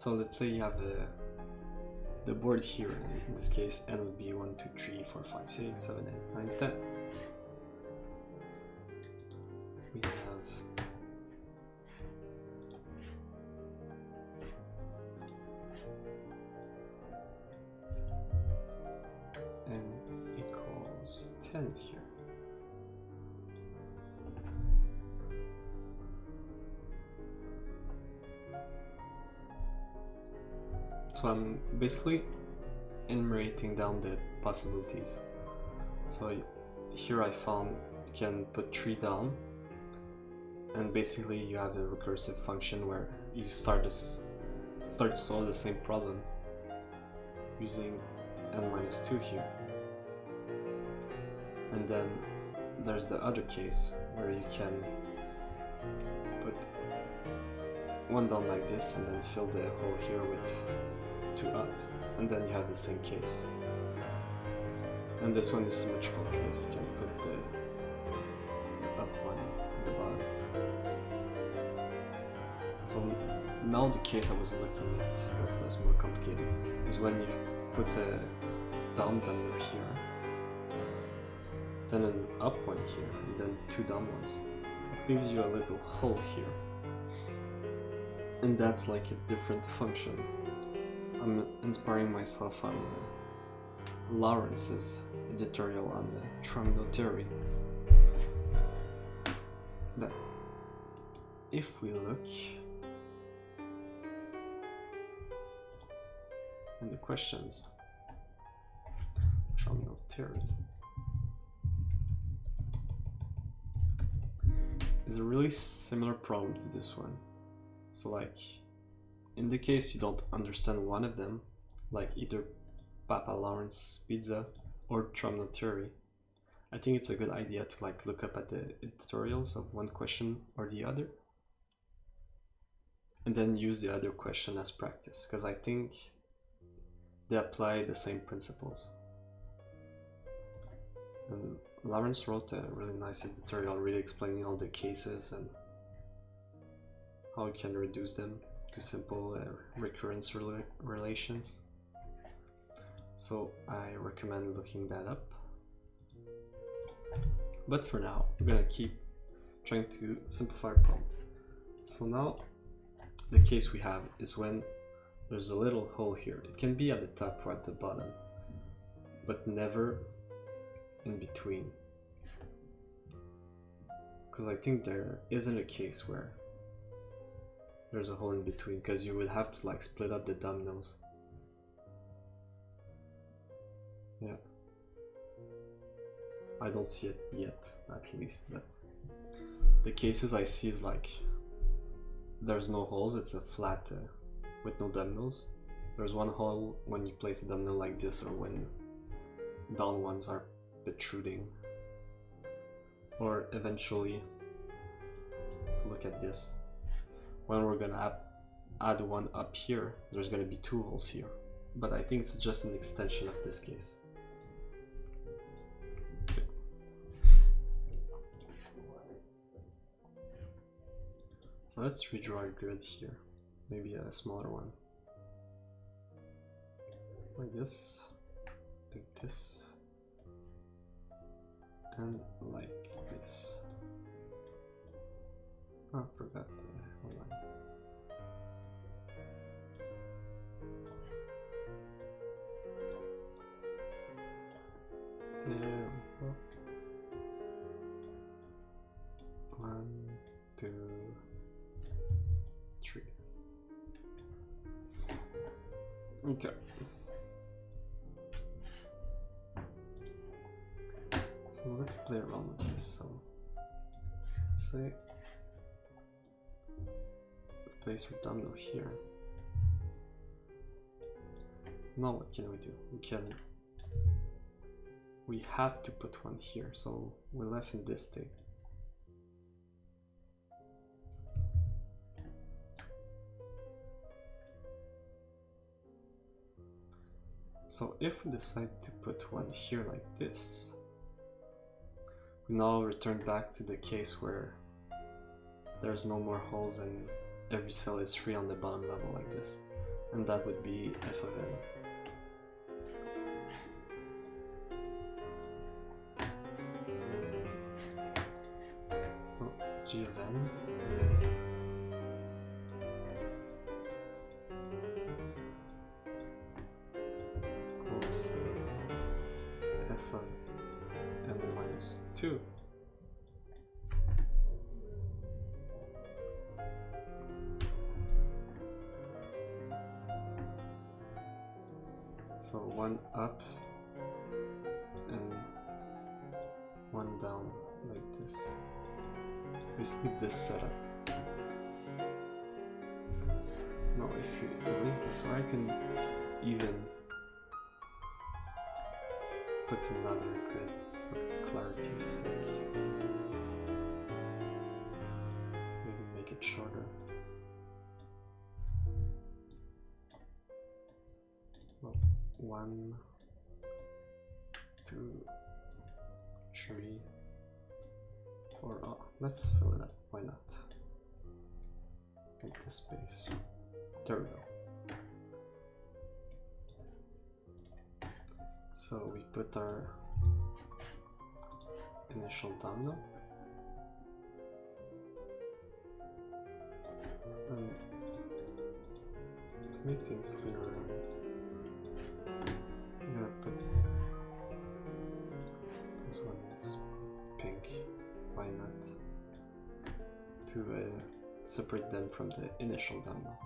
So let's say you have the board here, in this case n would be 1, 2, 3, 4, 5, 6, 7, 8, 9, 10. We have n equals 10 here. So I'm basically enumerating down the possibilities. So here I found you can put 3 down, and basically you have a recursive function where you start to solve the same problem using n-2 here. And then there's the other case where you can put 1 down like this and then fill the hole here with 2 up, and then you have the same case. And this one is symmetrical because you can put the up one at the bottom. So now the case I was looking at that was more complicated is when you put a down domino here, then an up one here, and then 2 down ones. It leaves you a little hole here. And that's like a different function. I'm inspiring myself on Lawrence's editorial on the triangle theory. That if we look in the questions, triangle theory is a really similar problem to this one. So like, in the case you don't understand one of them, like either Papa Lawrence Pizza or triangle theory, I think it's a good idea to like look up at the editorials of one question or the other, and then use the other question as practice, because I think they apply the same principles. And Lawrence wrote a really nice editorial really explaining all the cases and how you can reduce them to simple recurrence relations. So I recommend looking that up. But for now, we're gonna keep trying to simplify our problem. So now the case we have is when there's a little hole here. It can be at the top or at the bottom, but never in between. Because I think there isn't a case where there's a hole in between, because you would have to like split up the dominoes. Yeah, I don't see it yet, at least. But the cases I see is like there's no holes, it's a flat with no dominoes. There's one hole when you place a domino like this, or when down ones are protruding. Or eventually, look at this. When we're gonna add one up here, there's gonna be 2 holes here. But I think it's just an extension of this case. Okay. So let's redraw a grid here. Maybe a smaller one. Like this. And like this. Oh, I forgot the line. There we go. 1, 2, 3. Okay. So let's play around with this. So let's say place your domino here. Now what can we do? We have to put one here, so we're left in this state. So if we decide to put one here like this, we now return back to the case where there's no more holes and every cell is free on the bottom level like this. and that would be f of n. So g of n equals f of n minus 2. So one up and one down like this. Basically this setup. Now if you erase this, or I can even put another grid for clarity's sake. Maybe make it shorter. Well, 1, 2, 3, 4. Oh, let's fill it up. Why not? Make this space. There we go. So we put our initial domino. And to make things clearer, I'm gonna put this one that's pink. Why not? To separate them from the initial domino.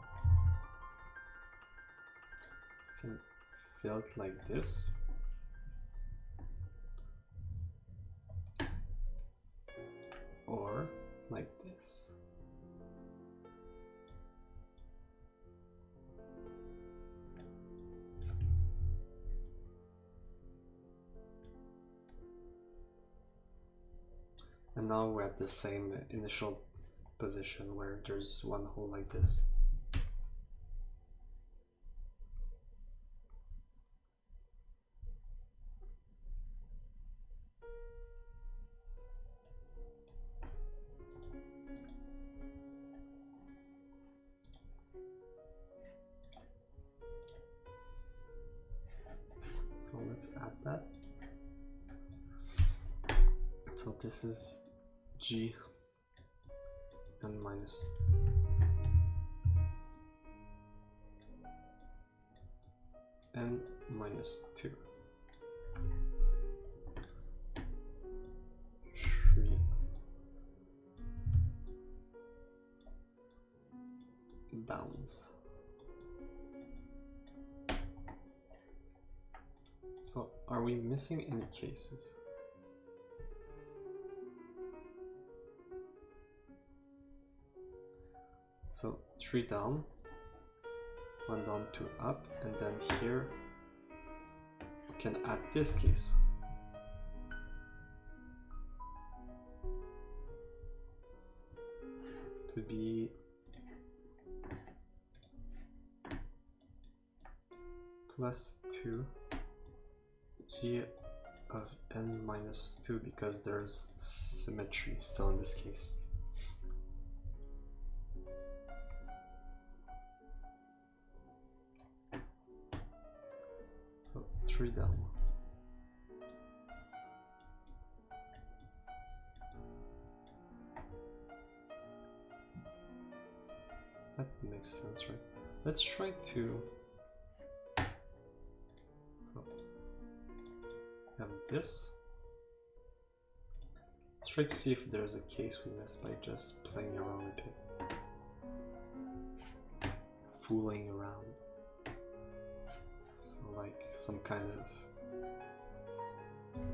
This can fill it like this. Or like this. And now we're at the same initial position where there's one hole like this. So let's add that. So this is g n minus n minus 2. 3 downs. So are we missing any cases? So 3 down, 1 down, 2 up, and then here we can add this case. To be plus 2 g of n minus 2 because there's symmetry still in this case. So 3 down. That makes sense, right? Let's try to have this. Let's try to see if there's a case we missed by just playing around a bit. Fooling around. So like some kind of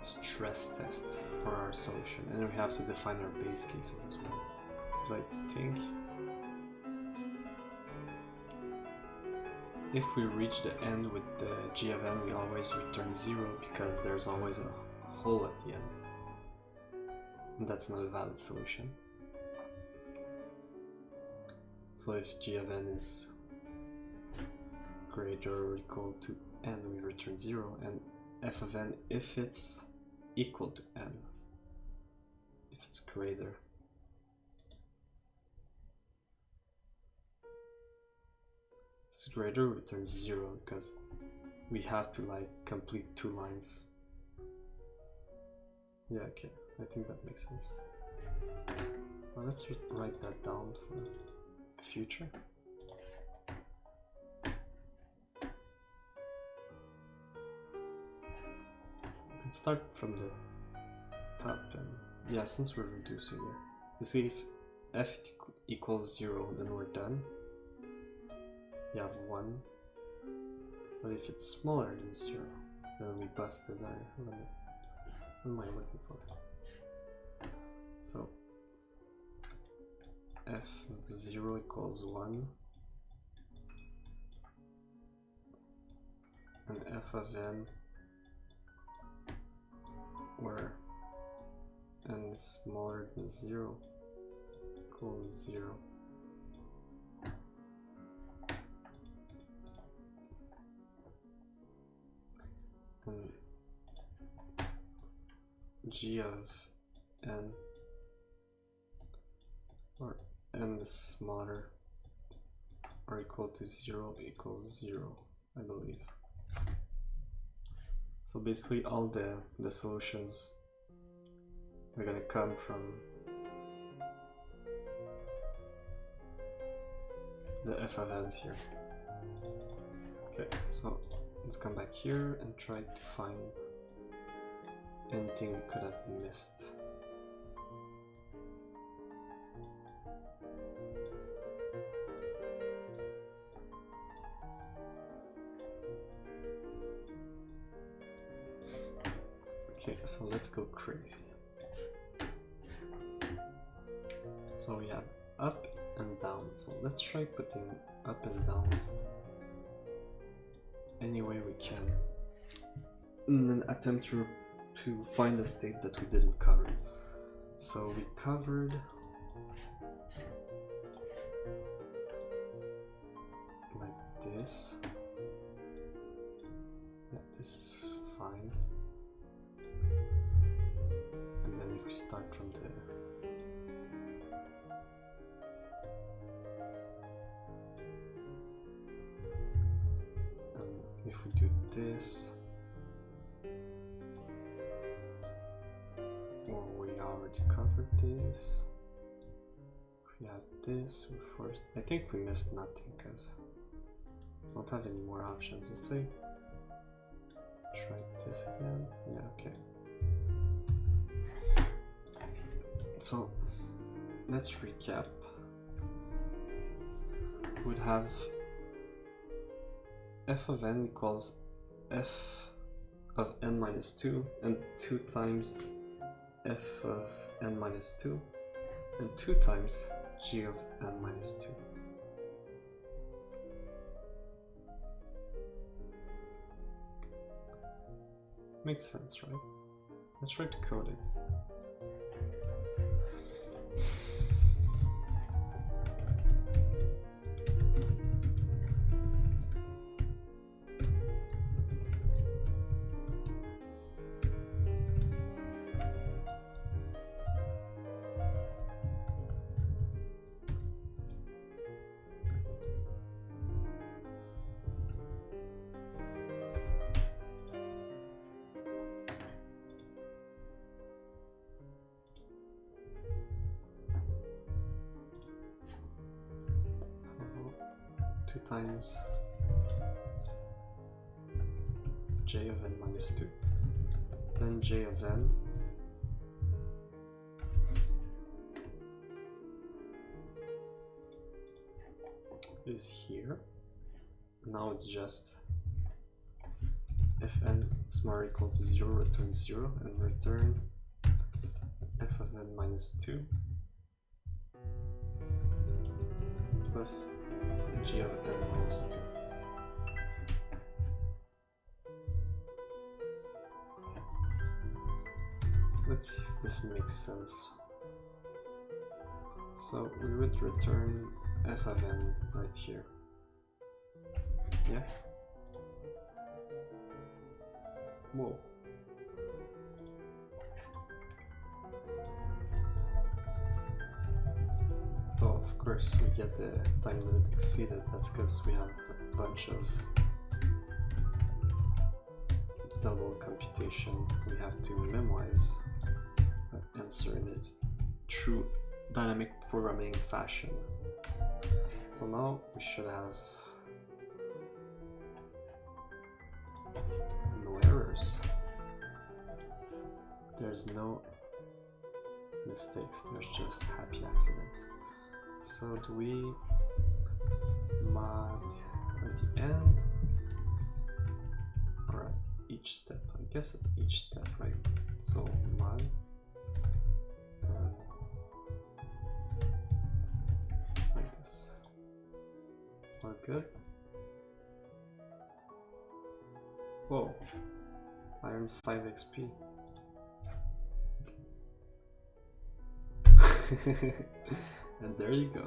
stress test for our solution. And we have to define our base cases as well. Because I think if we reach the end with the g of n, we always return 0 because there's always a hole at the end. And that's not a valid solution. So if g of n is greater or equal to n, we return 0, and f of n if it's equal to n, if it's greater. is greater, we return 0 because we have to like complete 2 lines. Yeah, okay, I think that makes sense. Well, let's write that down for future. We can start from the top, and yeah, since we're reducing here, you see if f equals 0, then we're done. You have 1, but if it's smaller than 0, then we busted our limit. What am I looking for? So f of 0 equals 1, and f of n, where n is smaller than 0, equals 0. And g of n, or n is smaller or equal to 0 equals 0, I believe. So basically all the solutions are gonna come from the f of n's here. Okay, so let's come back here and try to find anything we could have missed. Okay, so let's go crazy. So we have up and down, so let's try putting up and downs any way we can, and then attempt to find a state that we didn't cover. So we covered like this. Yeah, this is fine. And then if we start from there, if we do this, or we already covered this, if we have this, we first, I think we missed nothing because we don't have any more options. Let's say, try this again. Yeah, okay. So let's recap. We'd have f of n equals f of n minus 2, and 2 times f of n minus 2, and 2 times g of n minus 2. Makes sense, right? Let's try to code it. Times j of n minus 2, then j of n is here. Now it's just if n is more equal to 0, return 0, and return f of n minus 2 plus g of n minus 2. Let's see if this makes sense. So we would return f of n right here. Yeah? Whoa. So of course we get the time limit exceeded. That's because we have bunch of double computation. We have to memorize that answer in a true dynamic programming fashion. So now we should have no errors. There's no mistakes, there's just happy accidents. So do we mod at the end or at each step? I guess at each step, right? So mod like this. We're good. Whoa, I earned 5 XP. And there you go.